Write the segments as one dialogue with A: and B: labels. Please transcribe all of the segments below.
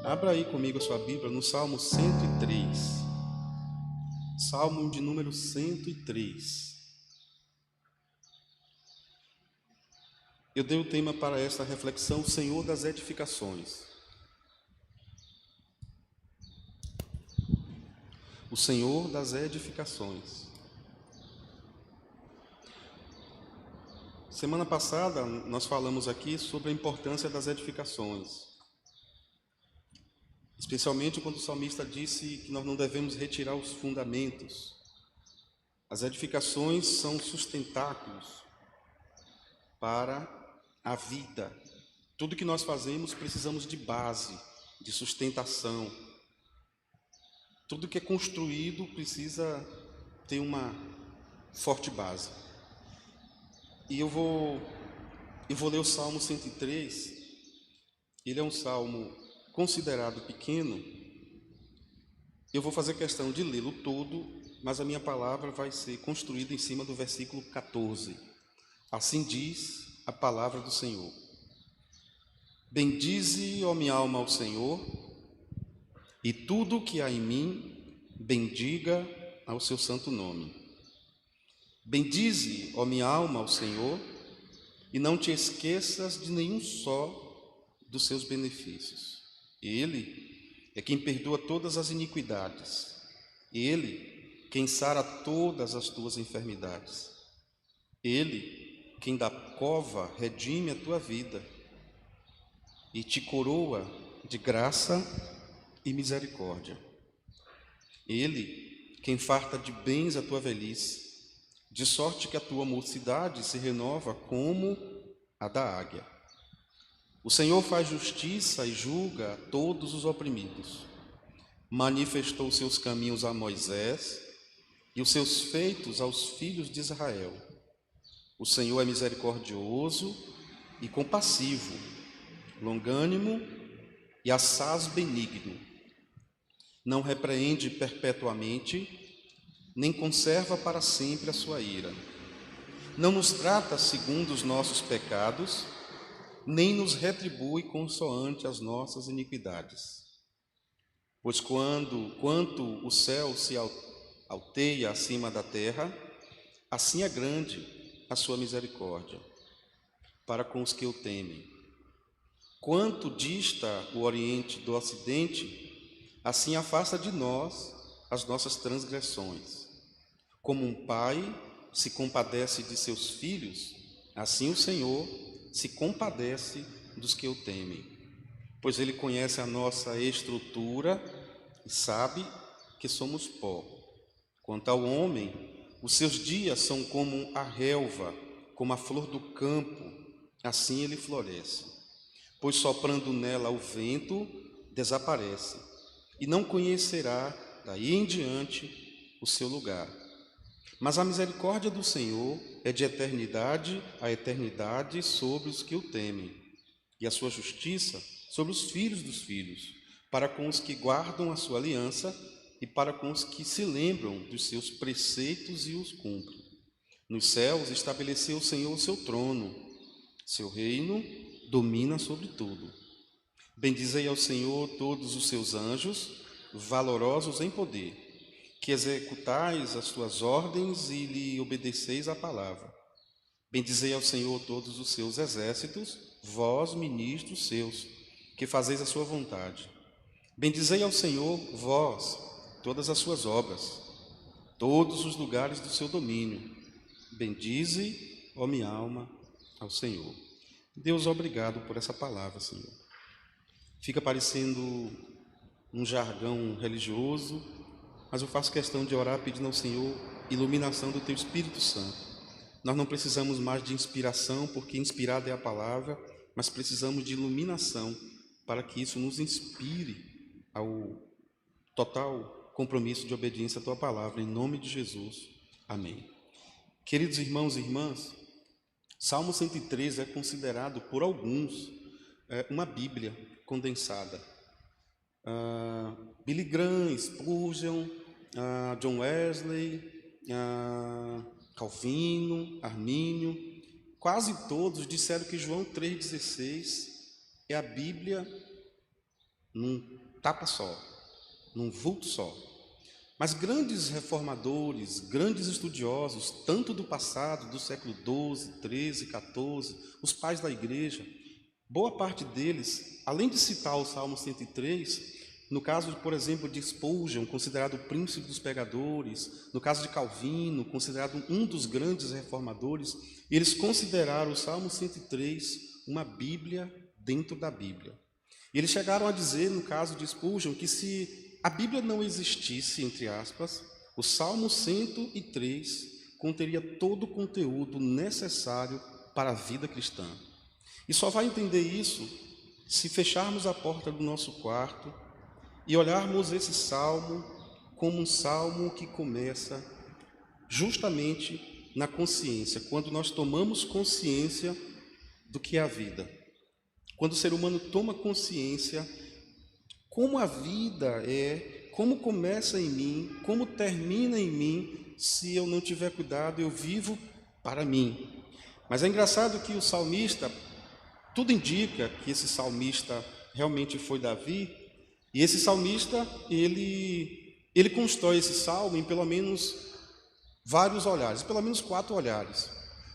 A: Abra aí comigo a sua Bíblia no Salmo 103. Salmo de número 103. Eu dei o tema para esta reflexão, o Senhor das edificações. O Senhor das edificações. Semana passada nós falamos aqui sobre a importância das edificações. Especialmente quando o salmista disse que nós não devemos retirar os fundamentos. As edificações são sustentáculos para a vida. Tudo que nós fazemos precisamos de base, de sustentação. Tudo que é construído precisa ter uma forte base. E eu vou ler o Salmo 103. Ele é um salmo considerado pequeno. Eu vou fazer questão de lê-lo todo, mas a minha palavra vai ser construída em cima do versículo 14. Assim diz a palavra do Senhor. Bendize, ó minha alma, ao Senhor, e tudo que há em mim, bendiga ao seu santo nome. Bendize, ó minha alma, ao Senhor, e não te esqueças de nenhum só dos seus benefícios. Ele é quem perdoa todas as iniquidades. Ele quem sara todas as tuas enfermidades. Ele quem da cova redime a tua vida e te coroa de graça e misericórdia. Ele quem farta de bens a tua velhice, de sorte que a tua mocidade se renova como a da águia. O Senhor faz justiça e julga a todos os oprimidos. Manifestou seus caminhos a Moisés e os seus feitos aos filhos de Israel. O Senhor é misericordioso e compassivo, longânimo e assaz benigno. Não repreende perpetuamente, nem conserva para sempre a sua ira. Não nos trata segundo os nossos pecados, nem nos retribui consoante as nossas iniquidades. Pois quanto o céu se alteia acima da terra, assim é grande a sua misericórdia para com os que o temem. Quanto dista o oriente do ocidente, assim afasta de nós as nossas transgressões. Como um pai se compadece de seus filhos, assim o Senhor se compadece dos que o temem, pois Ele conhece a nossa estrutura e sabe que somos pó. Quanto ao homem, os seus dias são como a relva, como a flor do campo, assim ele floresce. Pois soprando nela o vento, desaparece, e não conhecerá daí em diante o seu lugar. Mas a misericórdia do Senhor é de eternidade a eternidade sobre os que o temem, e a sua justiça sobre os filhos dos filhos, para com os que guardam a sua aliança e para com os que se lembram dos seus preceitos e os cumprem. Nos céus estabeleceu o Senhor o seu trono, seu reino domina sobre tudo. Bendizei ao Senhor todos os seus anjos, valorosos em poder, que executais as suas ordens e lhe obedeceis a palavra. Bendizei ao Senhor todos os seus exércitos, vós, ministros seus, que fazeis a sua vontade. Bendizei ao Senhor, vós, todas as suas obras, todos os lugares do seu domínio. Bendize, ó minha alma, ao Senhor. Deus, obrigado por essa palavra, Senhor. Fica parecendo um jargão religioso, mas eu faço questão de orar pedindo ao Senhor iluminação do Teu Espírito Santo. Nós não precisamos mais de inspiração, porque inspirada é a palavra, mas precisamos de iluminação para que isso nos inspire ao total compromisso de obediência à Tua palavra, em nome de Jesus. Amém. Queridos irmãos e irmãs, Salmo 103 é considerado por alguns uma Bíblia condensada. Billy Graham, Spurgeon, John Wesley, Calvino, Armínio, quase todos disseram que João 3,16 é a Bíblia num tapa só, num vulto só. Mas grandes reformadores, grandes estudiosos, tanto do passado, do século XII, XIII, XIV, os pais da igreja, boa parte deles, além de citar o Salmo 103, no caso, por exemplo, de Spurgeon, considerado o príncipe dos pregadores, no caso de Calvino, considerado um dos grandes reformadores, eles consideraram o Salmo 103 uma Bíblia dentro da Bíblia. E eles chegaram a dizer, no caso de Spurgeon, que se a Bíblia não existisse, entre aspas, o Salmo 103 conteria todo o conteúdo necessário para a vida cristã. E só vai entender isso se fecharmos a porta do nosso quarto e olharmos esse salmo como um salmo que começa justamente na consciência, quando nós tomamos consciência do que é a vida. Quando o ser humano toma consciência como a vida é, como começa em mim, como termina em mim, se eu não tiver cuidado, eu vivo para mim. Mas é engraçado que o salmista, tudo indica que esse salmista realmente foi Davi, e esse salmista, ele constrói esse salmo em pelo menos vários olhares, pelo menos 4 olhares.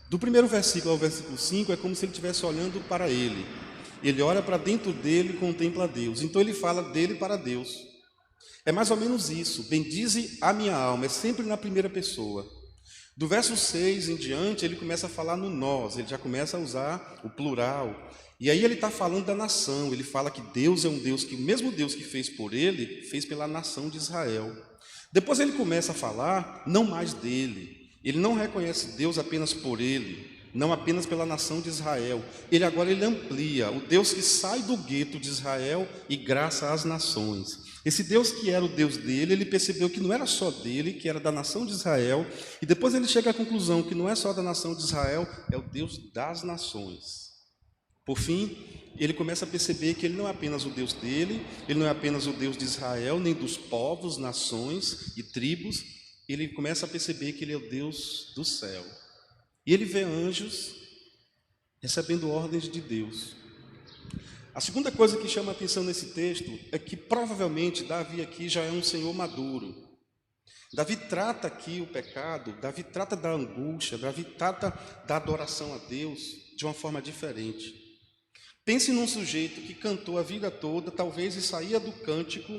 A: Do primeiro versículo ao versículo 5 é como se ele estivesse olhando para ele. Ele olha para dentro dele e contempla Deus. Então ele fala dele para Deus. É mais ou menos isso. Bendize a minha alma. É sempre na primeira pessoa. Do verso 6 em diante, ele começa a falar no nós. Ele já começa a usar o plural. E aí ele está falando da nação. Ele fala que Deus é um Deus que, o mesmo Deus que fez por ele, fez pela nação de Israel. Depois ele começa a falar não mais dele. Ele não reconhece Deus apenas por ele, não apenas pela nação de Israel. Ele agora amplia, o Deus que sai do gueto de Israel e graça às nações. Esse Deus que era o Deus dele, ele percebeu que não era só dele, que era da nação de Israel, e depois ele chega à conclusão que não é só da nação de Israel, é o Deus das nações. Por fim, ele começa a perceber que ele não é apenas o Deus dele, ele não é apenas o Deus de Israel, nem dos povos, nações e tribos. Ele começa a perceber que ele é o Deus do céu. E ele vê anjos recebendo ordens de Deus. A segunda coisa que chama a atenção nesse texto é que provavelmente Davi aqui já é um senhor maduro. Davi trata aqui o pecado, Davi trata da angústia, Davi trata da adoração a Deus de uma forma diferente. Pense num sujeito que cantou a vida toda, talvez e saía do cântico,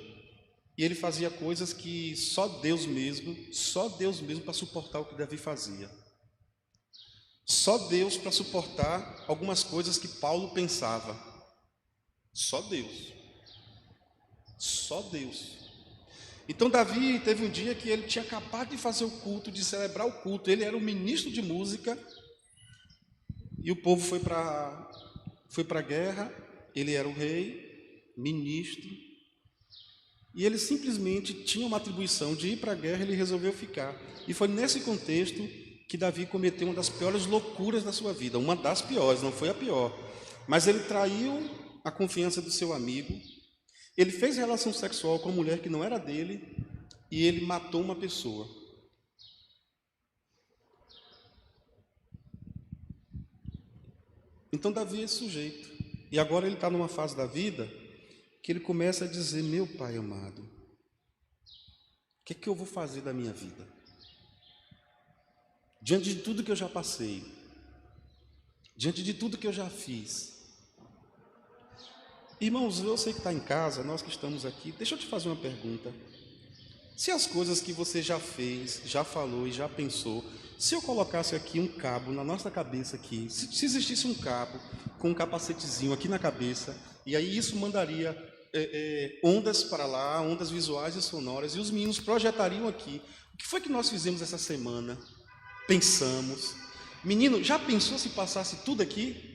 A: e ele fazia coisas que só Deus mesmo para suportar o que Davi fazia. Só Deus para suportar algumas coisas que Paulo pensava. Só Deus. Só Deus. Então Davi teve um dia que ele tinha acabado de fazer o culto, de celebrar o culto. Ele era o ministro de música e o povo foi para a guerra. Ele era o rei, ministro. E ele simplesmente tinha uma atribuição de ir para a guerra, ele resolveu ficar. E foi nesse contexto que Davi cometeu uma das piores loucuras da sua vida. Uma das piores, não foi a pior. Mas ele traiu a confiança do seu amigo, ele fez relação sexual com uma mulher que não era dele, e ele matou uma pessoa. Então Davi é esse sujeito. E agora ele está numa fase da vida que ele começa a dizer: meu pai amado, o que é que eu vou fazer da minha vida? Diante de tudo que eu já passei, diante de tudo que eu já fiz. Irmãos, eu sei que está em casa, nós que estamos aqui, deixa eu te fazer uma pergunta. Se as coisas que você já fez, já falou e já pensou, se eu colocasse aqui um cabo na nossa cabeça aqui, se existisse um cabo com um capacetezinho aqui na cabeça, e aí isso mandaria ondas para lá, ondas visuais e sonoras, e os meninos projetariam aqui. O que foi que nós fizemos essa semana? Pensamos. Menino, já pensou se passasse tudo aqui?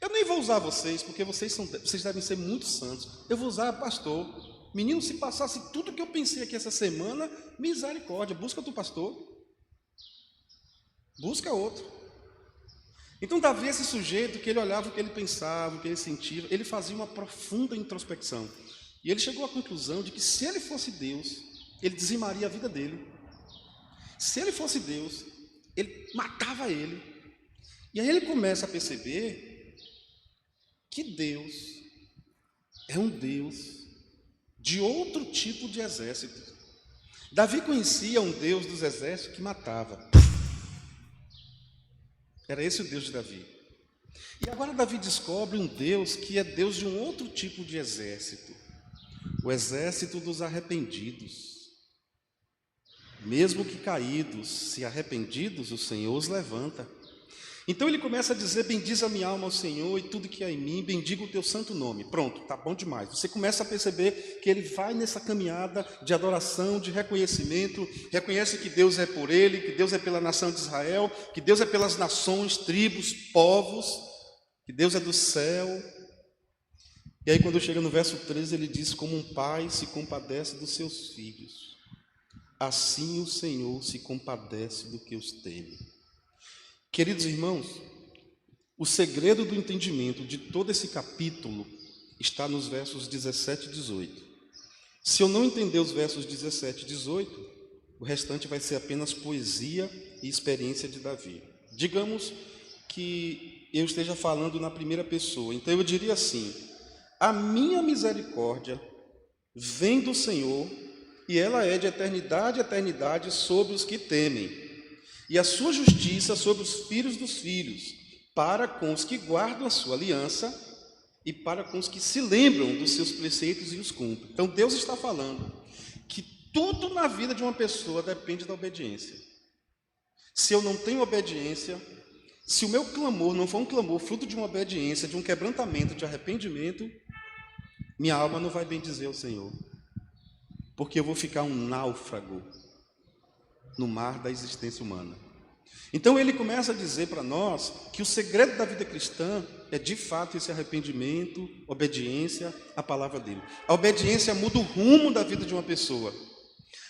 A: Eu nem vou usar vocês, porque vocês devem ser muito santos. Eu vou usar pastor. Menino, se passasse tudo que eu pensei aqui essa semana, misericórdia, busca outro pastor. Busca outro. Então Davi, esse sujeito que ele olhava o que ele pensava, o que ele sentia, ele fazia uma profunda introspecção. E ele chegou à conclusão de que se ele fosse Deus, ele dizimaria a vida dele. Se ele fosse Deus, ele matava ele. E aí ele começa a perceber que Deus é um Deus de outro tipo de exército. Davi conhecia um Deus dos exércitos que matava. Era esse o Deus de Davi. E agora Davi descobre um Deus que é Deus de um outro tipo de exército. O exército dos arrependidos. Mesmo que caídos, se arrependidos, o Senhor os levanta. Então ele começa a dizer: bendiz a minha alma ao Senhor e tudo que há em mim, bendiga o teu santo nome. Pronto, tá bom demais. Você começa a perceber que ele vai nessa caminhada de adoração, de reconhecimento, reconhece que Deus é por ele, que Deus é pela nação de Israel, que Deus é pelas nações, tribos, povos, que Deus é do céu. E aí quando chega no verso 13, ele diz: como um pai se compadece dos seus filhos, assim o Senhor se compadece do que os teme. Queridos irmãos, o segredo do entendimento de todo esse capítulo está nos versos 17 e 18. Se eu não entender os versos 17 e 18, o restante vai ser apenas poesia e experiência de Davi. Digamos que eu esteja falando na primeira pessoa, então eu diria assim: a minha misericórdia vem do Senhor, e ela é de eternidade a eternidade sobre os que temem, e a sua justiça sobre os filhos dos filhos, para com os que guardam a sua aliança e para com os que se lembram dos seus preceitos e os cumprem. Então Deus está falando que tudo na vida de uma pessoa depende da obediência. Se eu não tenho obediência, se o meu clamor não for um clamor fruto de uma obediência, de um quebrantamento, de arrependimento, minha alma não vai bendizer o Senhor, porque eu vou ficar um náufrago no mar da existência humana. Então ele começa a dizer para nós que o segredo da vida cristã é de fato esse arrependimento, obediência à palavra dele. A obediência muda o rumo da vida de uma pessoa.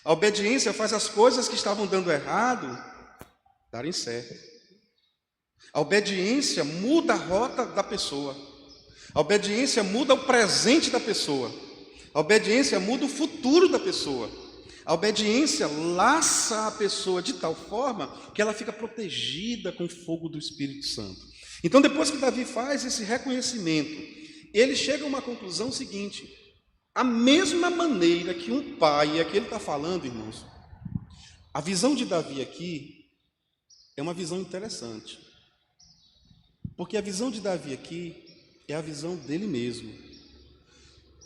A: A obediência faz as coisas que estavam dando errado darem certo. A obediência muda a rota da pessoa. A obediência muda o presente da pessoa. A obediência muda o futuro da pessoa. A obediência laça a pessoa de tal forma que ela fica protegida com o fogo do Espírito Santo. Então, depois que Davi faz esse reconhecimento, ele chega a uma conclusão seguinte: a mesma maneira que um pai, e aqui ele está falando, irmãos, a visão de Davi aqui é uma visão interessante, porque a visão de Davi aqui é a visão dele mesmo.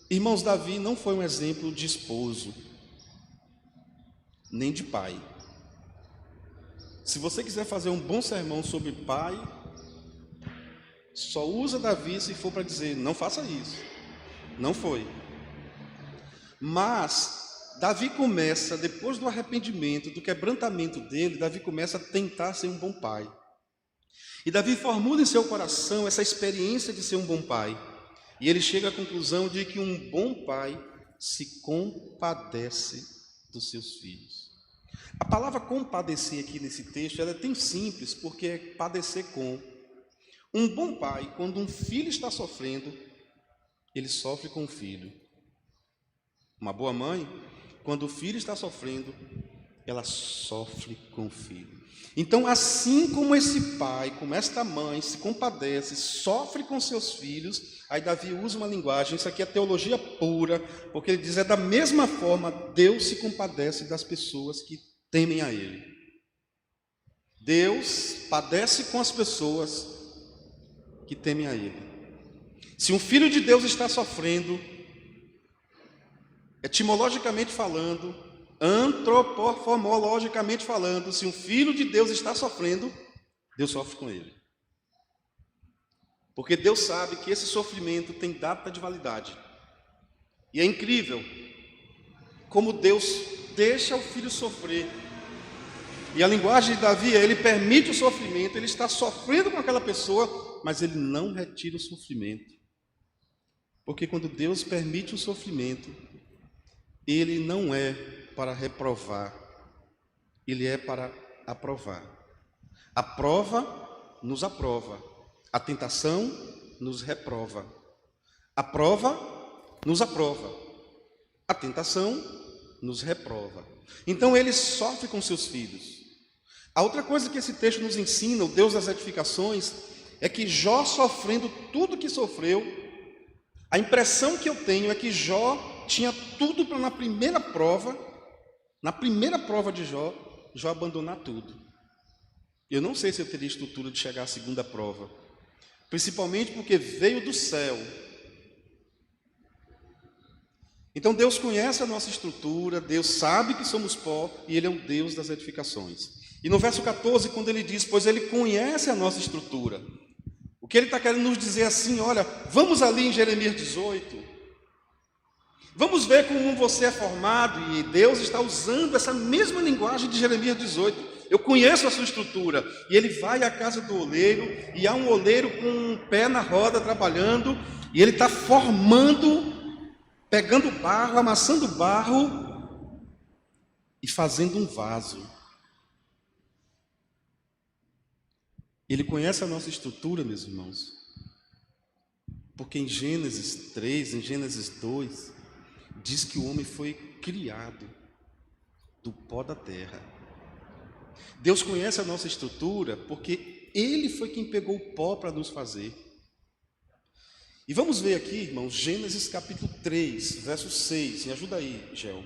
A: Irmãos, Davi não foi um exemplo de esposo, nem de pai. Se você quiser fazer um bom sermão sobre pai, só usa Davi se for para dizer: não faça isso. Não foi. Mas Davi começa, depois do arrependimento, do quebrantamento dele, Davi começa a tentar ser um bom pai. E Davi formula em seu coração essa experiência de ser um bom pai. E ele chega à conclusão de que um bom pai se compadece dos seus filhos. A palavra compadecer aqui nesse texto, ela é tão simples, porque é padecer com. Um bom pai, quando um filho está sofrendo, ele sofre com o filho. Uma boa mãe, quando o filho está sofrendo, ela sofre com o filho. Então, assim como esse pai, como esta mãe se compadece, sofre com seus filhos, aí Davi usa uma linguagem, isso aqui é teologia pura, porque ele diz: é da mesma forma, Deus se compadece das pessoas que temem a ele. Deus padece com as pessoas que temem a ele. Se um filho de Deus está sofrendo, etimologicamente falando, antropomologicamente falando, se um filho de Deus está sofrendo, Deus sofre com ele. Porque Deus sabe que esse sofrimento tem data de validade. E é incrível como Deus deixa o filho sofrer. E a linguagem de Davi é: ele permite o sofrimento, ele está sofrendo com aquela pessoa, mas ele não retira o sofrimento. Porque quando Deus permite o sofrimento, ele não é para reprovar, ele é para aprovar. A prova nos aprova, a tentação nos reprova. A prova nos aprova, a tentação nos reprova. Então ele sofre com seus filhos. A outra coisa que esse texto nos ensina, o Deus das edificações, é que Jó, sofrendo tudo que sofreu, A impressão que eu tenho é que Jó tinha tudo para na primeira prova de Jó, Jó abandonar tudo. Eu não sei se eu teria estrutura de chegar à segunda prova, principalmente porque veio do céu. Então Deus conhece a nossa estrutura, Deus sabe que somos pó e Ele é um Deus das edificações. E no verso 14, quando ele diz, pois Ele conhece a nossa estrutura, o que Ele está querendo nos dizer assim, olha, vamos ali em Jeremias 18, vamos ver como você é formado, e Deus está usando essa mesma linguagem de Jeremias 18. Eu conheço a sua estrutura. E ele vai à casa do oleiro, e há um oleiro com um pé na roda trabalhando, e ele está formando, pegando barro, amassando barro e fazendo um vaso. Ele conhece a nossa estrutura, meus irmãos, porque em Gênesis 3, em Gênesis 2, diz que o homem foi criado do pó da terra. Deus conhece a nossa estrutura porque Ele foi quem pegou o pó para nos fazer. E vamos ver aqui, irmãos, Gênesis capítulo 3, verso 6. Me ajuda aí, Gel.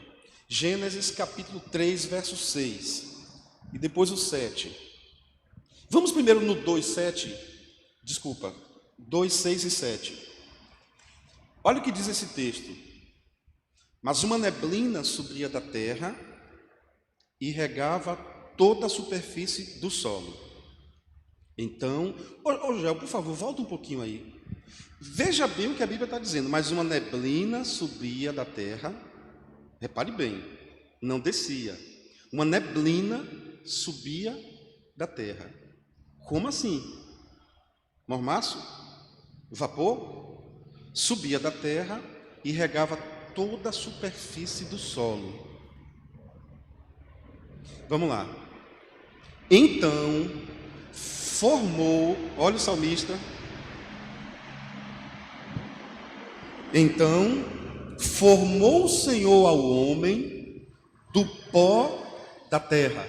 A: Gênesis capítulo 3, verso 6. E depois o 7. Vamos primeiro no 2, 7. Desculpa, 2, 6 e 7. Olha o que diz esse texto. Mas uma neblina subia da terra e regava toda a superfície do solo. Então, Gel, por favor, volta um pouquinho aí. Veja bem o que a Bíblia está dizendo. Mas uma neblina subia da terra. Repare bem, não descia. Uma neblina subia da terra. Como assim? Mormaço? Vapor? Subia da terra e regava toda a superfície do solo. Vamos lá. Então, formou, olha o salmista. Então, formou o Senhor ao homem do pó da terra.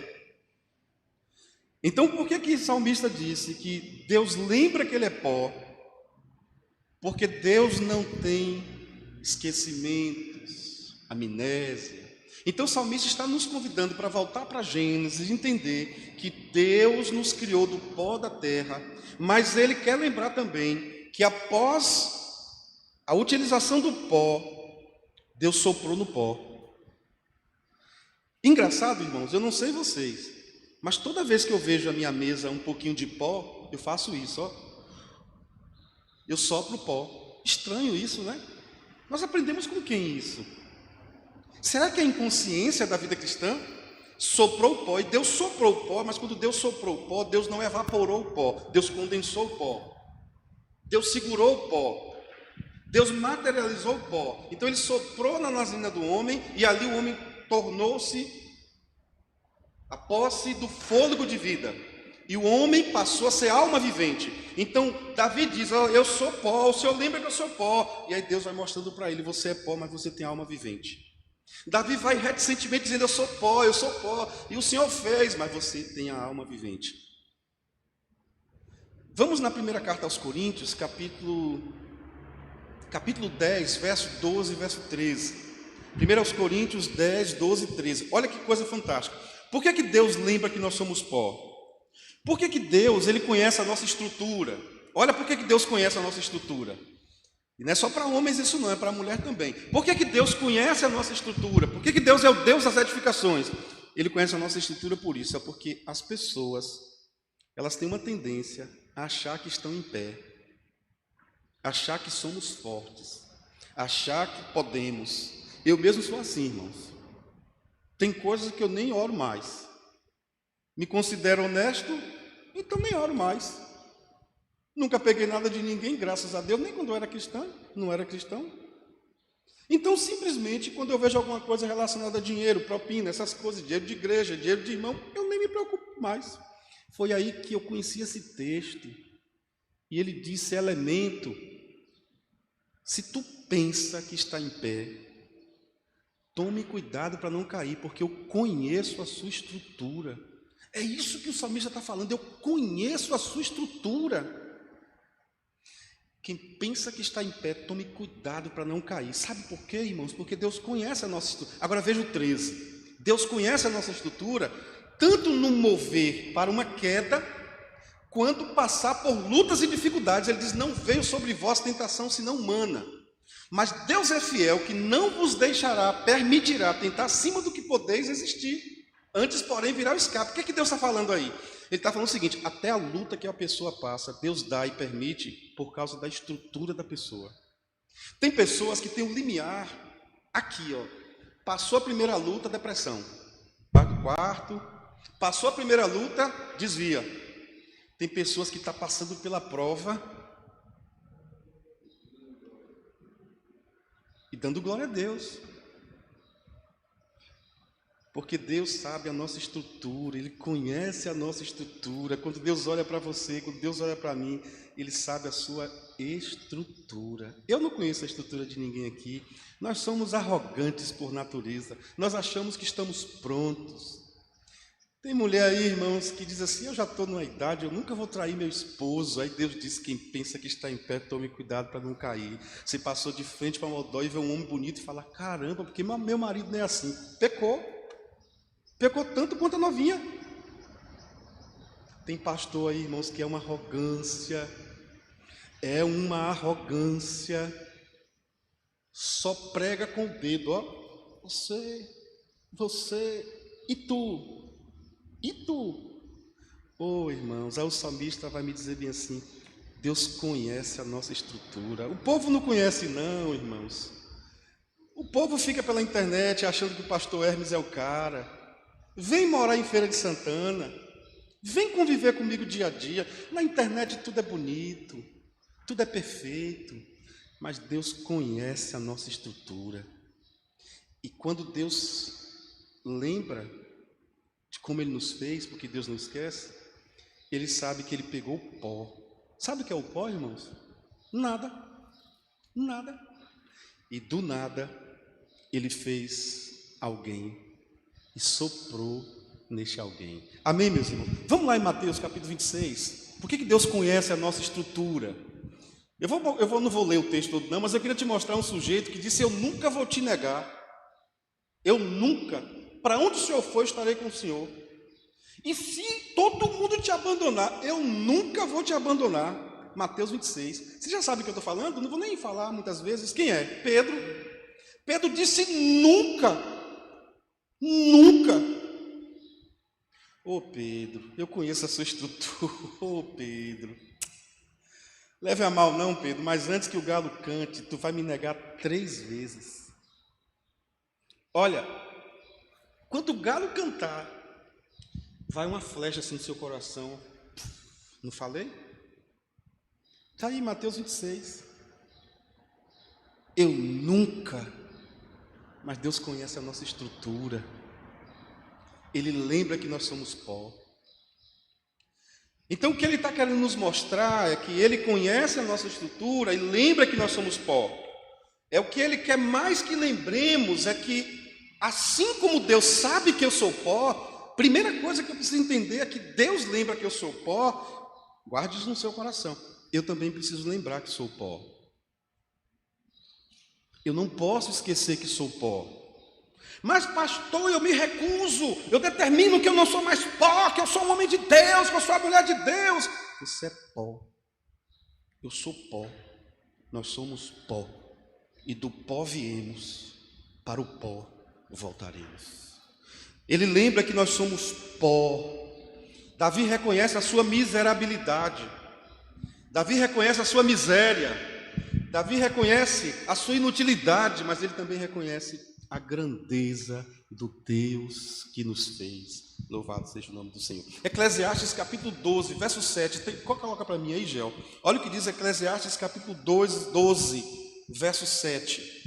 A: Então, por que o salmista disse que Deus lembra que ele é pó? Porque Deus não tem esquecimentos, amnésia. Então o salmista está nos convidando para voltar para Gênesis e entender que Deus nos criou do pó da terra, mas ele quer lembrar também que após a utilização do pó, Deus soprou no pó. Engraçado, irmãos, eu não sei vocês, mas toda vez que eu vejo a minha mesa um pouquinho de pó, eu faço isso, ó. Eu sopro o pó. Estranho isso, né? Nós aprendemos com quem isso? Será que é a inconsciência da vida cristã? Soprou o pó, e Deus soprou o pó, mas quando Deus soprou o pó, Deus não evaporou o pó, Deus condensou o pó, Deus segurou o pó, Deus materializou o pó. Então ele soprou na narina do homem, e ali o homem tornou-se a posse do fôlego de vida, e o homem passou a ser alma vivente. Então Davi diz, oh, eu sou pó, o Senhor lembra que eu sou pó, e aí Deus vai mostrando para ele, você é pó, mas você tem alma vivente. Davi vai reticentemente dizendo, eu sou pó, e o Senhor fez, mas você tem a alma vivente. Vamos na primeira carta aos Coríntios, capítulo 10, verso 12 e verso 13. 1 aos Coríntios 10, 12 e 13. Olha que coisa fantástica. Por que Deus lembra que nós somos pó? Por que Deus, ele conhece a nossa estrutura? Olha por que Deus conhece a nossa estrutura. E não é só para homens isso não, é para a mulher também. Por que Deus conhece a nossa estrutura? Por que Deus é o Deus das edificações? Ele conhece a nossa estrutura por isso, é porque as pessoas, elas têm uma tendência a achar que estão em pé, achar que somos fortes, achar que podemos. Eu mesmo sou assim, irmãos. Tem coisas que eu nem oro mais. Me considero honesto, então nem oro mais. Nunca peguei nada de ninguém, graças a Deus, nem quando eu era cristão, não era cristão. Então, simplesmente, quando eu vejo alguma coisa relacionada a dinheiro, propina, essas coisas, dinheiro de igreja, dinheiro de irmão, eu nem me preocupo mais. Foi aí que eu conheci esse texto, e ele disse, elemento, se tu pensa que está em pé, tome cuidado para não cair, porque eu conheço a sua estrutura. É isso que o salmista está falando, eu conheço a sua estrutura. Quem pensa que está em pé, tome cuidado para não cair. Sabe por quê, irmãos? Porque Deus conhece a nossa estrutura. Agora veja o 13. Deus conhece a nossa estrutura, tanto no mover para uma queda, quanto passar por lutas e dificuldades. Ele diz, não veio sobre vós tentação senão humana. Mas Deus é fiel, que não vos deixará, permitirá tentar acima do que podeis existir. Antes, porém, virá o escape. O que é que Deus está falando aí? Ele está falando o seguinte, até a luta que a pessoa passa, Deus dá e permite por causa da estrutura da pessoa. Tem pessoas que têm um limiar aqui, ó. Passou a primeira luta, depressão. Vai do quarto. Passou a primeira luta, desvia. Tem pessoas que estão passando pela prova e dando glória a Deus. Porque Deus sabe a nossa estrutura, Ele conhece a nossa estrutura. Quando Deus olha para você, quando Deus olha para mim, Ele sabe a sua estrutura. Eu não conheço a estrutura de ninguém aqui. Nós somos arrogantes por natureza. Nós achamos que estamos prontos. Tem mulher aí, irmãos, que diz assim, eu já estou numa idade, eu nunca vou trair meu esposo. Aí Deus diz, quem pensa que está em pé, tome cuidado para não cair. Você passou de frente para Modó e vê um homem bonito e fala, caramba, porque meu marido não é assim. Pecou. Pecou tanto quanto a novinha. Tem pastor aí, irmãos, que é uma arrogância. É uma arrogância. Só prega com o dedo, ó. Você, e tu? E tu? Oh, irmãos, aí o salmista vai me dizer bem assim, Deus conhece a nossa estrutura. O povo não conhece não, irmãos. O povo fica pela internet achando que o pastor Hermes é o cara. Vem morar em Feira de Santana, vem conviver comigo dia a dia. Na internet tudo é bonito, tudo é perfeito, mas Deus conhece a nossa estrutura. E quando Deus lembra de como Ele nos fez, porque Deus não esquece, Ele sabe que Ele pegou o pó. Sabe o que é o pó, irmãos? Nada, nada. E do nada, Ele fez alguém e soprou neste alguém. Amém, meus irmãos? Vamos lá em Mateus capítulo 26. Por que Deus conhece a nossa estrutura? Não vou ler o texto todo não, mas eu queria te mostrar um sujeito que disse, eu nunca vou te negar. Eu nunca. Para onde o Senhor for, estarei com o Senhor. E se todo mundo te abandonar, eu nunca vou te abandonar. Mateus 26. Você já sabe o que eu estou falando? Não vou nem falar muitas vezes. Quem é? Pedro. Pedro disse nunca. Nunca. Ô Pedro, eu conheço a sua estrutura. Ô Pedro, leve a mal não, Pedro, mas antes que o galo cante, tu vai me negar 3 vezes. Olha, quando o galo cantar, vai uma flecha assim no seu coração. Não falei? Está aí, Mateus 26. Eu nunca, mas Deus conhece a nossa estrutura. Ele lembra que nós somos pó. Então o que ele está querendo nos mostrar é que ele conhece a nossa estrutura e lembra que nós somos pó. É o que ele quer mais que lembremos, é que assim como Deus sabe que eu sou pó, primeira coisa que eu preciso entender é que Deus lembra que eu sou pó, guarde isso no seu coração. Eu também preciso lembrar que sou pó. Eu não posso esquecer que sou pó. Mas pastor, eu me recuso, eu determino que eu não sou mais pó, que eu sou um homem de Deus, que eu sou a mulher de Deus. Você é pó, eu sou pó, nós somos pó, e do pó viemos, para o pó voltaremos. Ele lembra que nós somos pó. Davi reconhece a sua miserabilidade, Davi reconhece a sua miséria, Davi reconhece a sua inutilidade, mas ele também reconhece a grandeza do Deus que nos fez. Louvado seja o nome do Senhor. Eclesiastes capítulo 12, verso 7. Coloca para mim aí, Gel. Olha o que diz Eclesiastes capítulo 12, verso 7.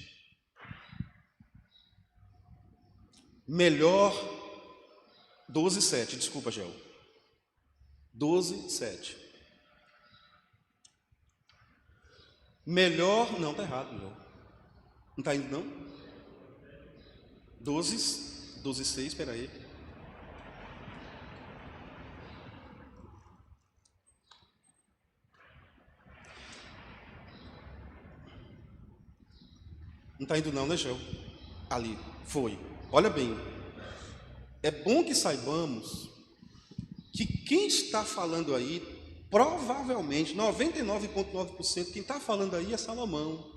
A: Melhor, 12, 7. Desculpa, Gel. 12, 7. Melhor, não, está errado, Gel. Não está indo, não? 12, 6, espera aí. está indo não, né, Gel? Ali, foi. Olha bem, é bom que saibamos que quem está falando aí, provavelmente, 99,9%, quem está falando aí é Salomão,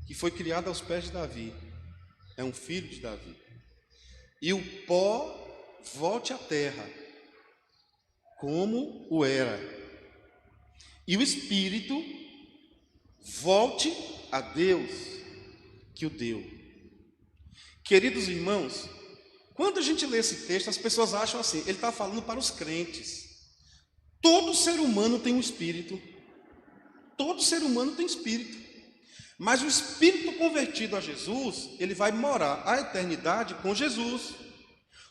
A: que foi criado aos pés de Davi, é um filho de Davi. E o pó volte à terra, como o era. E o espírito volte a Deus, que o deu. Queridos irmãos, quando a gente lê esse texto, as pessoas acham assim, ele está falando para os crentes. Todo ser humano tem um espírito. Todo ser humano tem espírito. Mas o espírito convertido a Jesus, ele vai morar a eternidade com Jesus.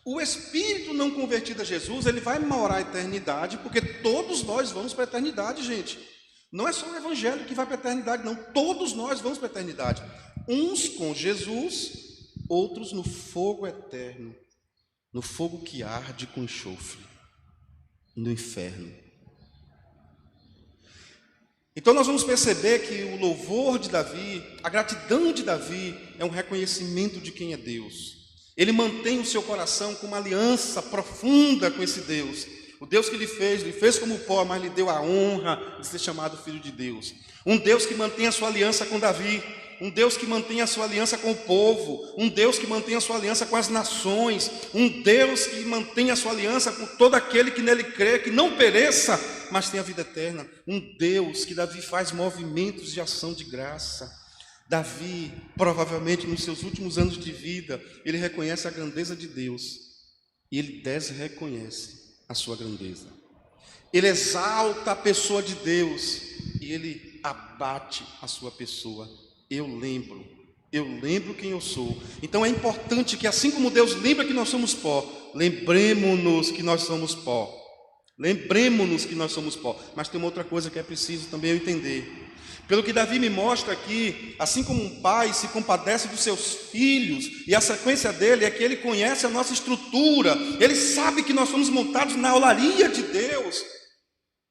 A: O espírito não convertido a Jesus, ele vai morar a eternidade, porque todos nós vamos para a eternidade, gente. Não é só o evangelho que vai para a eternidade, não. Todos nós vamos para a eternidade. Uns com Jesus, outros no fogo eterno, no fogo que arde com enxofre, no inferno. Então nós vamos perceber que o louvor de Davi, a gratidão de Davi, é um reconhecimento de quem é Deus. Ele mantém o seu coração com uma aliança profunda com esse Deus. O Deus que lhe fez como pó, mas lhe deu a honra de ser chamado filho de Deus. Um Deus que mantém a sua aliança com Davi. Um Deus que mantém a sua aliança com o povo. Um Deus que mantém a sua aliança com as nações. Um Deus que mantém a sua aliança com todo aquele que nele crê, que não pereça, mas tenha vida eterna. Um Deus que Davi faz movimentos de ação de graça. Davi, provavelmente nos seus últimos anos de vida, ele reconhece a grandeza de Deus e ele desreconhece a sua grandeza. Ele exalta a pessoa de Deus e ele abate a sua pessoa. Eu lembro quem eu sou. Então é importante que, assim como Deus lembra que nós somos pó, lembremos-nos que nós somos pó. Lembremos-nos que nós somos pó. Mas tem uma outra coisa que é preciso também eu entender. Pelo que Davi me mostra aqui, assim como um pai se compadece dos seus filhos, e a sequência dele é que ele conhece a nossa estrutura, ele sabe que nós somos montados na olaria de Deus.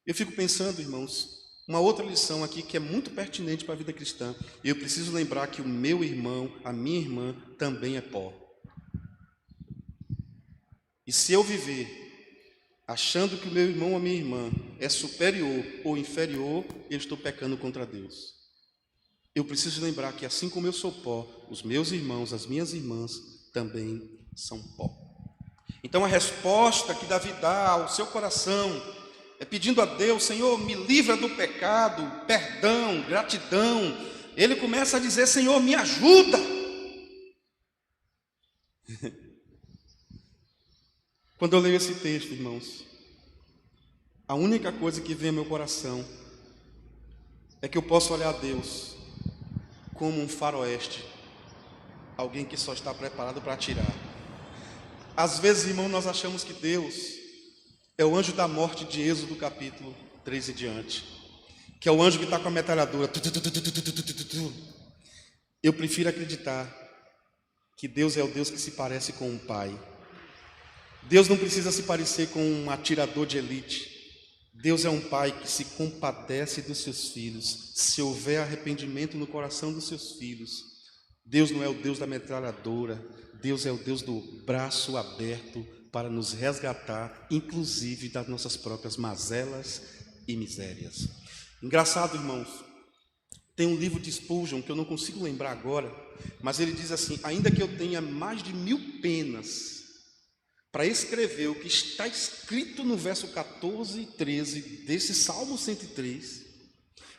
A: Eu fico pensando, irmãos, uma outra lição aqui que é muito pertinente para a vida cristã. Eu preciso lembrar que o meu irmão, a minha irmã, também é pó. E se eu viver achando que o meu irmão ou a minha irmã é superior ou inferior, eu estou pecando contra Deus. Eu preciso lembrar que assim como eu sou pó, os meus irmãos, as minhas irmãs também são pó. Então a resposta que Davi dá ao seu coração é pedindo a Deus: Senhor, me livra do pecado, perdão, gratidão. Ele começa a dizer: Senhor, me ajuda. Quando eu leio esse texto, irmãos, a única coisa que vem ao meu coração é que eu posso olhar a Deus como um faroeste, alguém que só está preparado para atirar. Às vezes, irmão, nós achamos que Deus é o anjo da morte de Êxodo capítulo 3 e diante, que é o anjo que está com a metralhadora. Eu prefiro acreditar que Deus é o Deus que se parece com um pai. Deus não precisa se parecer com um atirador de elite. Deus é um pai que se compadece dos seus filhos, se houver arrependimento no coração dos seus filhos. Deus não é o Deus da metralhadora, Deus é o Deus do braço aberto para nos resgatar, inclusive das nossas próprias mazelas e misérias. Engraçado, irmãos, tem um livro de Spurgeon que eu não consigo lembrar agora, mas ele diz assim: ainda que eu tenha mais de 1000 penas para escrever o que está escrito no verso 14 e 13 desse Salmo 103,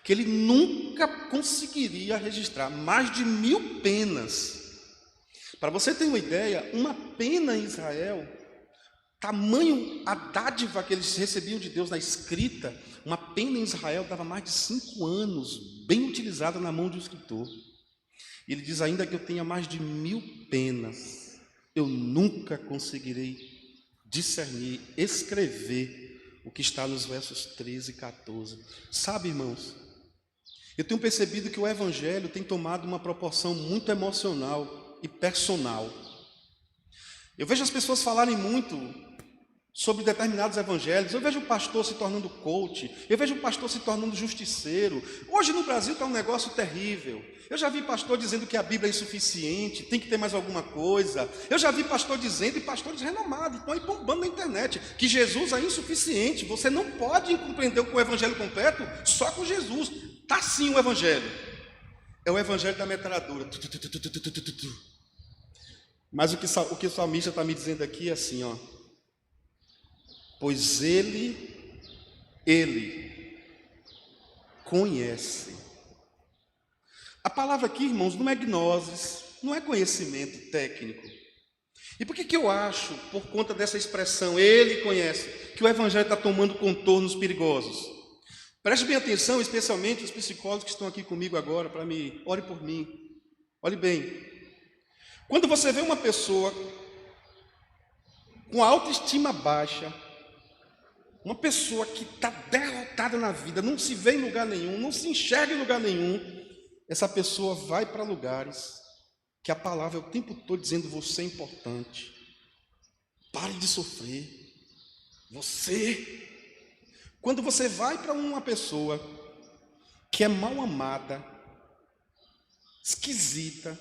A: que ele nunca conseguiria registrar mais de 1000 penas. Para você ter uma ideia, uma pena em Israel, tamanho a dádiva que eles recebiam de Deus na escrita, uma pena em Israel dava mais de 5 anos, bem utilizada na mão de um escritor. Ele diz: ainda que eu tenha mais de 1000 penas, eu nunca conseguirei discernir, escrever o que está nos versos 13 e 14. Sabe, irmãos, eu tenho percebido que o Evangelho tem tomado uma proporção muito emocional e personal. Eu vejo as pessoas falarem muito sobre determinados evangelhos. Eu vejo o pastor se tornando coach, eu vejo o pastor se tornando justiceiro. Hoje no Brasil está um negócio terrível. Eu já vi pastor dizendo que a Bíblia é insuficiente, tem que ter mais alguma coisa. Eu já vi pastor dizendo, e pastores renomados, estão aí bombando na internet, que Jesus é insuficiente. Você não pode compreender o evangelho completo só com Jesus. Está sim o evangelho. É o evangelho da metralhadora. Mas o que o salmista está me dizendo aqui é assim, ó. Pois ele conhece. A palavra aqui, irmãos, não é gnoses, não é conhecimento técnico. E por que eu acho, por conta dessa expressão, ele conhece, que o evangelho está tomando contornos perigosos? Preste bem atenção, especialmente os psicólogos que estão aqui comigo agora, para me, ore por mim. Olhe bem. Quando você vê uma pessoa com a autoestima baixa, uma pessoa que está derrotada na vida, não se vê em lugar nenhum, não se enxerga em lugar nenhum, essa pessoa vai para lugares que a palavra é o tempo todo dizendo: você é importante, pare de sofrer, você. Quando você vai para uma pessoa que é mal amada, esquisita,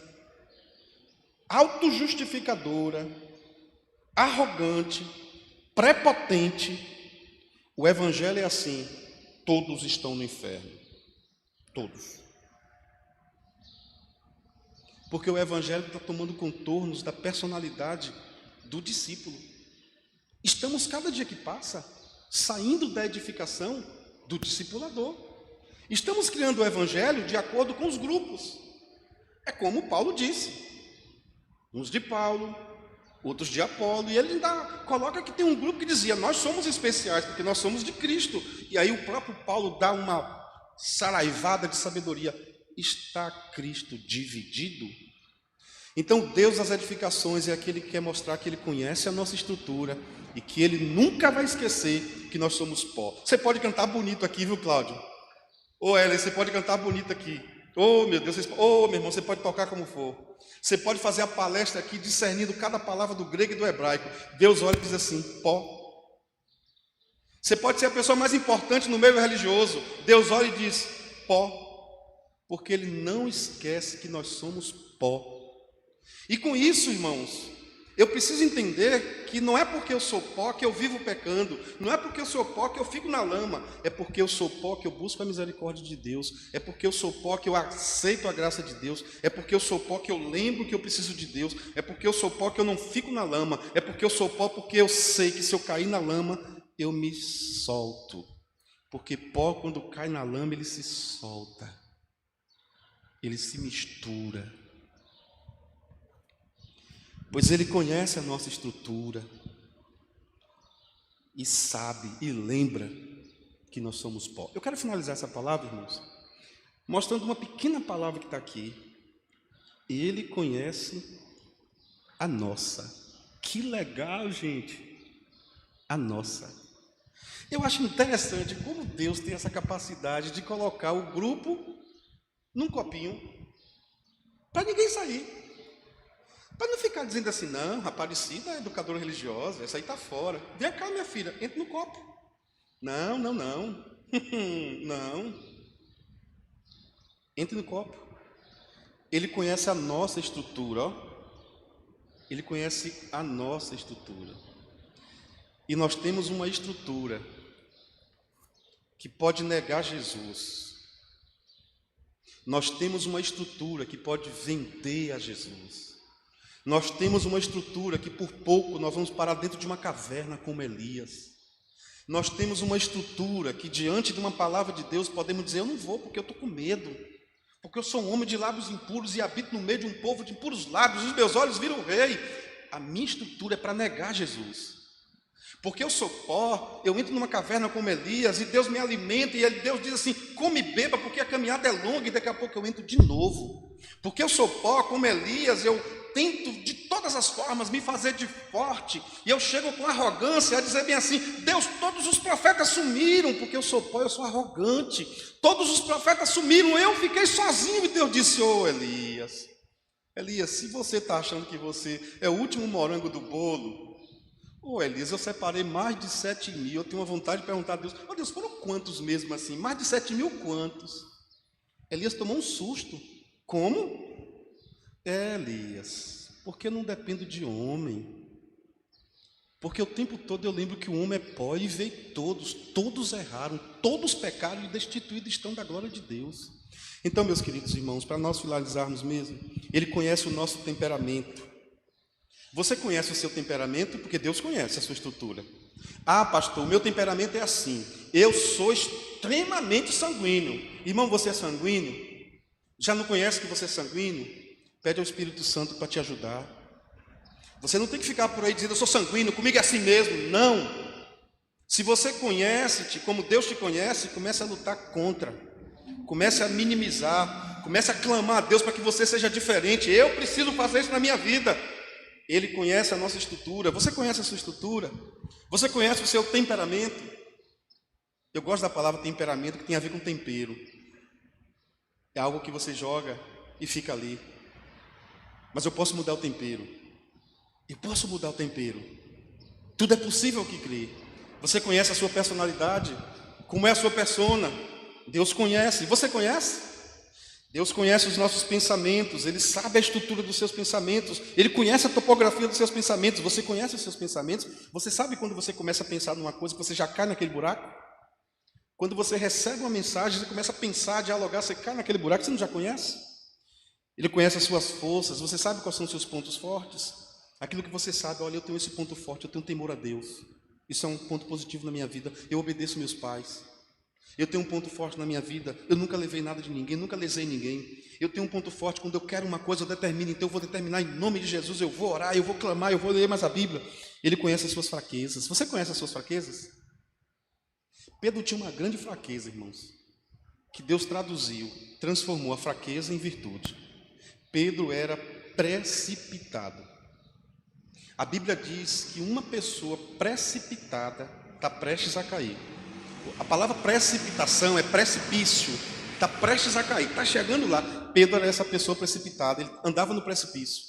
A: autojustificadora, arrogante, prepotente, o evangelho é assim: todos estão no inferno. Todos. Porque o evangelho está tomando contornos da personalidade do discípulo. Estamos, cada dia que passa, saindo da edificação do discipulador. Estamos criando o evangelho de acordo com os grupos. É como Paulo disse. Uns de Paulo, outros de Apolo, e ele ainda coloca que tem um grupo que dizia: nós somos especiais porque nós somos de Cristo. E aí o próprio Paulo dá uma saraivada de sabedoria: está Cristo dividido? Então Deus das edificações é aquele que quer mostrar que Ele conhece a nossa estrutura e que Ele nunca vai esquecer que nós somos pó. Você pode cantar bonito aqui, viu, Cláudio? Ô Ellen, você pode cantar bonito aqui. Ô meu Deus, meu irmão, você pode tocar como for. Você pode fazer a palestra aqui discernindo cada palavra do grego e do hebraico. Deus olha e diz assim: pó. Você pode ser a pessoa mais importante no meio religioso. Deus olha e diz: pó. Porque Ele não esquece que nós somos pó. E com isso, irmãos, eu preciso entender que não é porque eu sou pó que eu vivo pecando, não é porque eu sou pó que eu fico na lama, é porque eu sou pó que eu busco a misericórdia de Deus, é porque eu sou pó que eu aceito a graça de Deus, é porque eu sou pó que eu lembro que eu preciso de Deus, é porque eu sou pó que eu não fico na lama, é porque eu sou pó porque eu sei que se eu cair na lama, eu me solto. Porque pó, quando cai na lama, ele se solta, ele se mistura. Pois Ele conhece a nossa estrutura e sabe e lembra que nós somos pó. Eu quero finalizar essa palavra, irmãos, mostrando uma pequena palavra que está aqui. Ele conhece a nossa. Que legal, gente! A nossa. Eu acho interessante como Deus tem essa capacidade de colocar o grupo num copinho para ninguém sair. Para não ficar dizendo assim: não, Aparecida é educadora religiosa, essa aí está fora. Vem cá, minha filha, entra no copo. Não. Não. Entre no copo. Ele conhece a nossa estrutura, ó. Ele conhece a nossa estrutura. E nós temos uma estrutura que pode negar Jesus. Nós temos uma estrutura que pode vender a Jesus. Nós temos uma estrutura que por pouco nós vamos parar dentro de uma caverna como Elias. Nós temos uma estrutura que diante de uma palavra de Deus podemos dizer: eu não vou porque eu estou com medo. Porque eu sou um homem de lábios impuros e habito no meio de um povo de impuros lábios. Os meus olhos viram o rei. A minha estrutura é para negar Jesus. Porque eu sou pó, eu entro numa caverna como Elias e Deus me alimenta e Deus diz assim: come e beba porque a caminhada é longa e daqui a pouco eu entro de novo. Porque eu sou pó como Elias, eu tento de todas as formas me fazer de forte e eu chego com arrogância a dizer bem assim: Deus, todos os profetas sumiram porque eu sou pó, eu sou arrogante. Todos os profetas sumiram, eu fiquei sozinho. E Deus disse: ô Elias, se você está achando que você é o último morango do bolo, Ô Elias, eu separei mais de 7.000, eu tenho uma vontade de perguntar a Deus, ó Deus, foram quantos mesmo assim? Mais de 7.000 quantos? Elias tomou um susto. Como? Elias, porque eu não dependo de homem. Porque o tempo todo eu lembro que o homem é pó e veio todos erraram, todos pecaram e destituídos estão da glória de Deus. Então, meus queridos irmãos, para nós finalizarmos mesmo, Ele conhece o nosso temperamento. Você conhece o seu temperamento porque Deus conhece a sua estrutura. Ah, pastor, o meu temperamento é assim, eu sou extremamente sanguíneo. Irmão, você é sanguíneo? Já não conhece que você é sanguíneo? Pede ao Espírito Santo para te ajudar. Você não tem que ficar por aí dizendo, eu sou sanguíneo, comigo é assim mesmo. Não. Se você conhece-te como Deus te conhece, comece a lutar contra. Comece a minimizar. Comece a clamar a Deus para que você seja diferente. Eu preciso fazer isso na minha vida. Ele conhece a nossa estrutura. Você conhece a sua estrutura? Você conhece o seu temperamento? Eu gosto da palavra temperamento, que tem a ver com tempero. É algo que você joga e fica ali. Mas eu posso mudar o tempero. Eu posso mudar o tempero. Tudo é possível que crê. Você conhece a sua personalidade? Como é a sua persona? Deus conhece. Você conhece? Deus conhece os nossos pensamentos. Ele sabe a estrutura dos seus pensamentos. Ele conhece a topografia dos seus pensamentos. Você conhece os seus pensamentos? Você sabe quando você começa a pensar numa coisa que você já cai naquele buraco? Quando você recebe uma mensagem, você começa a pensar, a dialogar, você cai naquele buraco, você não já conhece? Ele conhece as suas forças. Você sabe quais são os seus pontos fortes? Aquilo que você sabe, olha, eu tenho esse ponto forte, eu tenho temor a Deus. Isso é um ponto positivo na minha vida. Eu obedeço meus pais. Eu tenho um ponto forte na minha vida. Eu nunca levei nada de ninguém, nunca lesei ninguém. Eu tenho um ponto forte, quando eu quero uma coisa, eu determino. Então eu vou determinar em nome de Jesus, eu vou orar, eu vou clamar, eu vou ler mais a Bíblia. Ele conhece as suas fraquezas. Você conhece as suas fraquezas? Pedro tinha uma grande fraqueza, irmãos, que Deus traduziu, transformou a fraqueza em virtude. Pedro era precipitado. A Bíblia diz que uma pessoa precipitada está prestes a cair. A palavra precipitação é precipício, está prestes a cair, está chegando lá. Pedro era essa pessoa precipitada, ele andava no precipício.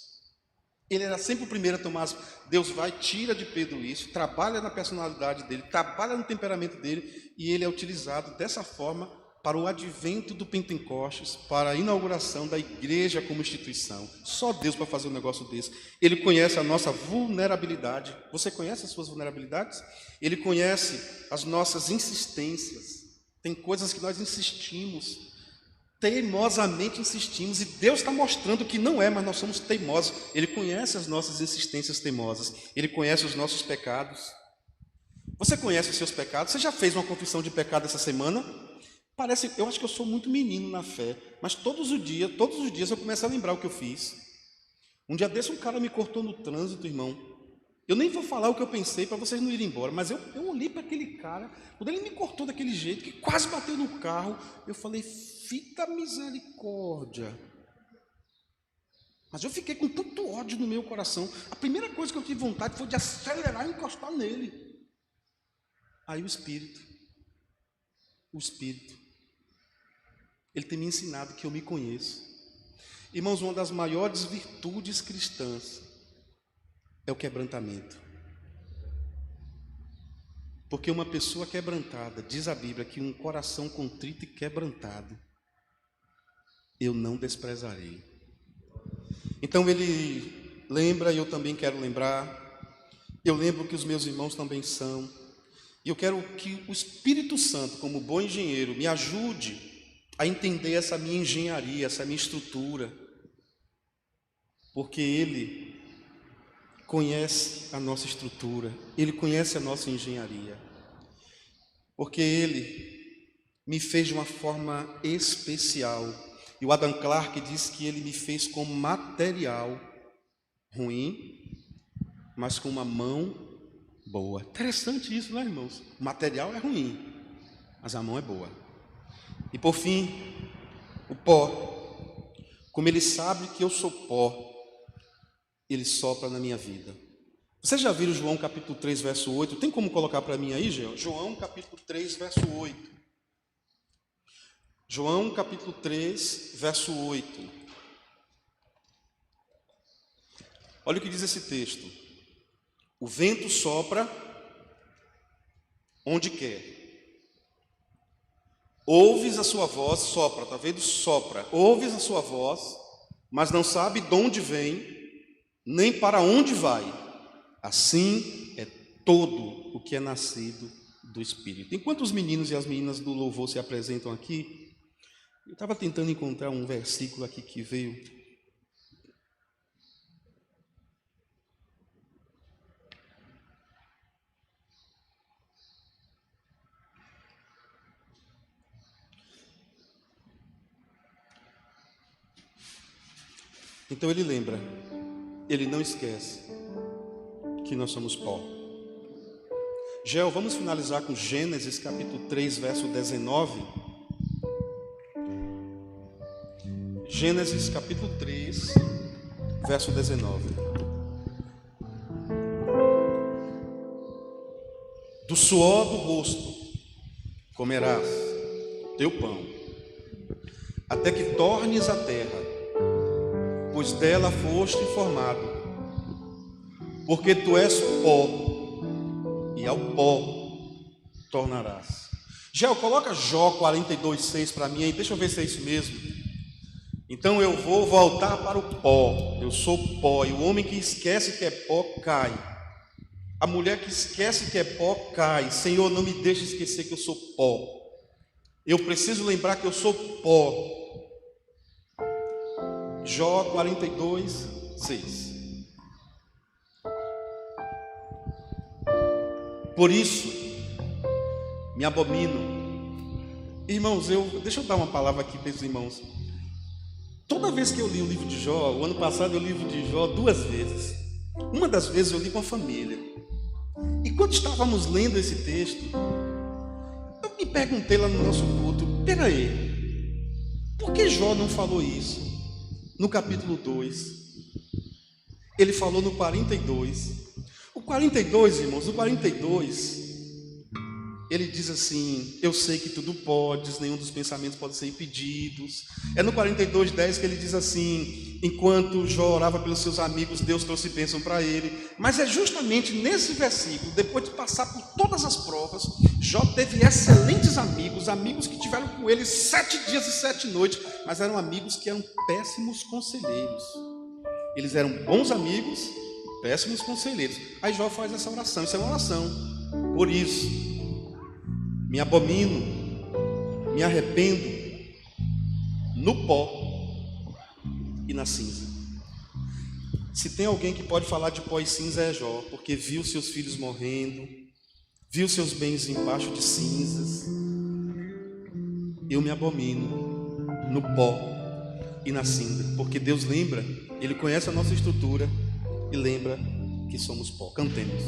A: Ele era sempre o primeiro a tomar Deus vai, tira de Pedro isso, trabalha na personalidade dele, trabalha no temperamento dele, e ele é utilizado dessa forma para o advento do Pentecostes, para a inauguração da igreja como instituição. Só Deus para fazer um negócio desse. Ele conhece a nossa vulnerabilidade. Você conhece as suas vulnerabilidades? Ele conhece as nossas insistências. Tem coisas que nós insistimos, teimosamente insistimos, e Deus está mostrando que não é, mas nós somos teimosos. Ele conhece as nossas insistências teimosas. Ele conhece os nossos pecados. Você conhece os seus pecados? Você já fez uma confissão de pecado essa semana? Parece, eu acho que eu sou muito menino na fé, mas todos os dias eu começo a lembrar o que eu fiz. Um dia desse um cara me cortou no trânsito, irmão. Eu nem vou falar o que eu pensei para vocês não irem embora, mas eu olhei para aquele cara, quando ele me cortou daquele jeito, que quase bateu no carro, eu falei, fita misericórdia. Mas eu fiquei com tanto ódio no meu coração. A primeira coisa que eu tive vontade foi de acelerar e encostar nele. Aí o Espírito, ele tem me ensinado que eu me conheço. Irmãos, uma das maiores virtudes cristãs é o quebrantamento. Porque uma pessoa quebrantada, diz a Bíblia, que um coração contrito e quebrantado, eu não desprezarei. Então ele lembra, e eu também quero lembrar. Eu lembro que os meus irmãos também são. E eu quero que o Espírito Santo, como bom engenheiro, me ajude a entender essa minha engenharia, essa minha estrutura. Porque Ele conhece a nossa estrutura, Ele conhece a nossa engenharia. Porque Ele me fez de uma forma especial. E o Adam Clarke diz que Ele me fez com material ruim, mas com uma mão boa. Interessante isso, né, irmãos? O material é ruim, mas a mão é boa. E por fim, o pó. Como Ele sabe que eu sou pó, Ele sopra na minha vida. Vocês já viram João capítulo 3, verso 8? Tem como colocar para mim aí, João capítulo 3, verso 8. João capítulo 3, verso 8. Olha o que diz esse texto. O vento sopra onde quer. Ouves a sua voz, sopra, está vendo? Sopra. Ouves a sua voz, mas não sabe de onde vem, nem para onde vai. Assim é todo o que é nascido do Espírito. Enquanto os meninos e as meninas do louvor se apresentam aqui, eu estava tentando encontrar um versículo aqui que veio. Então ele lembra, ele não esquece que nós somos pó. Gel, vamos finalizar com Gênesis capítulo 3, verso 19. Gênesis capítulo 3, verso 19. Do suor do rosto comerás teu pão, até que tornes a terra, pois dela foste formado, porque tu és pó, e ao pó tornarás. Gel, coloca Jó 42:6 para mim aí, deixa eu ver se é isso mesmo. Então eu vou voltar para o pó, eu sou pó, e o homem que esquece que é pó cai. A mulher que esquece que é pó cai. Senhor, não me deixe esquecer que eu sou pó. Eu preciso lembrar que eu sou pó. Jó 42:6. Por isso me abomino. Irmãos, deixa eu dar uma palavra aqui para os irmãos. Toda vez que eu li o livro de Jó, o ano passado eu li o livro de Jó 2 vezes. Uma das vezes eu li com a família. E quando estávamos lendo esse texto, eu me perguntei lá no nosso culto: peraí, por que Jó não falou isso no capítulo 2? Ele falou no 42. O 42, irmãos, o 42, ele diz assim: eu sei que tudo podes, nenhum dos pensamentos pode ser impedidos. É no 42:10 que ele diz assim: enquanto Jó orava pelos seus amigos, Deus trouxe bênção para ele. Mas é justamente nesse versículo, depois de passar por todas as provas, Jó teve excelentes amigos, amigos que tiveram com ele 7 dias e 7 noites, mas eram amigos que eram péssimos conselheiros. Eles eram bons amigos, péssimos conselheiros. Aí Jó faz essa oração, isso é uma oração. Por isso me abomino, me arrependo no pó e na cinza. Se tem alguém que pode falar de pó e cinza é Jó, porque viu seus filhos morrendo, viu seus bens embaixo de cinzas. Eu me abomino no pó e na cinza, porque Deus lembra, Ele conhece a nossa estrutura e lembra que somos pó. Cantemos.